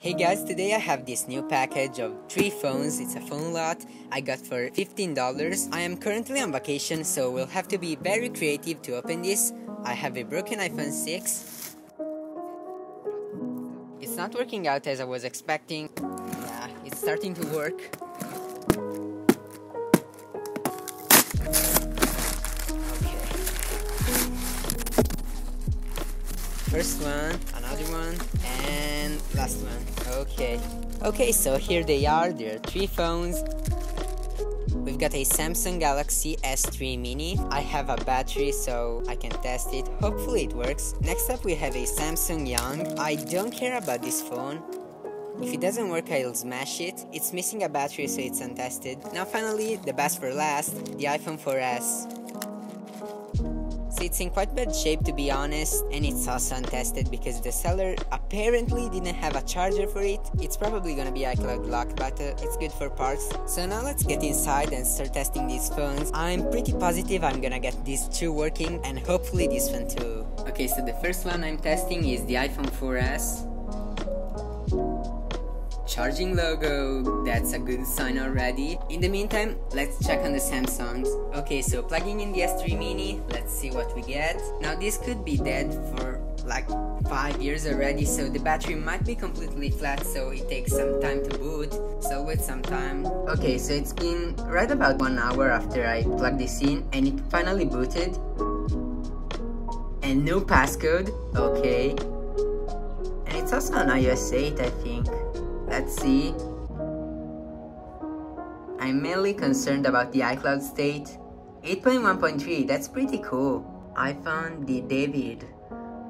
Hey guys, today I have this new package of 3 phones. It's a phone lot I got for $15. I am currently on vacation, so we'll have to be very creative to open this. I have a broken iPhone 6. It's not working out as I was expecting. Yeah, it's starting to work. Okay. First one, another one, and last one. Okay, so here they are. There are 3 phones. We've got a Samsung Galaxy S3 Mini. I have a battery so I can test it. Hopefully it works. Next up we have a Samsung Young. I don't care about this phone. If it doesn't work, I'll smash it. It's missing a battery, so it's untested. Now finally, the best for last, the iPhone 4S. So it's in quite bad shape, to be honest, and it's also untested because the seller apparently didn't have a charger for it. It's probably gonna be iCloud locked, but it's good for parts. So now let's get inside and start testing these phones. I'm pretty positive I'm gonna get these 2 working, and hopefully this one too. Okay, so the first one I'm testing is the iPhone 4S. Charging logo, that's a good sign already. In the meantime, let's check on the Samsungs. Okay, so plugging in the S3 Mini, let's see what we get. Now this could be dead for like 5 years already, so the battery might be completely flat, so it takes some time to boot. So wait some time. Okay, so it's been right about 1 hour after I plugged this in, and it finally booted. And no passcode, okay. And it's also on iOS 8, I think. Let's see. I'm mainly concerned about the iCloud state. 8.1.3, that's pretty cool. iPhone the David.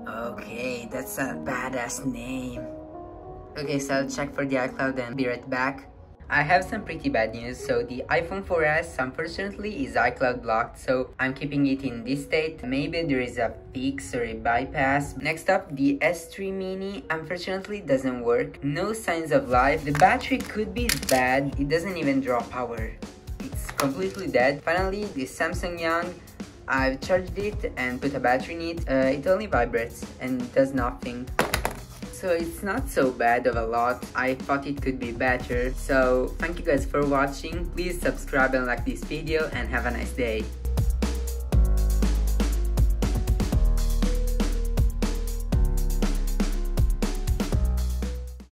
Okay, that's a badass name. Okay, so I'll check for the iCloud and be right back. I have some pretty bad news. So the iPhone 4S unfortunately is iCloud blocked, so I'm keeping it in this state. Maybe there is a fix or a bypass. Next up, the S3 Mini unfortunately doesn't work. No signs of life. The battery could be bad. It doesn't even draw power. It's completely dead. Finally, the Samsung Young. I've charged it and put a battery in it. It only vibrates and does nothing. So it's not so bad of a lot. I thought it could be better. So thank you guys for watching. Please subscribe and like this video, and have a nice day.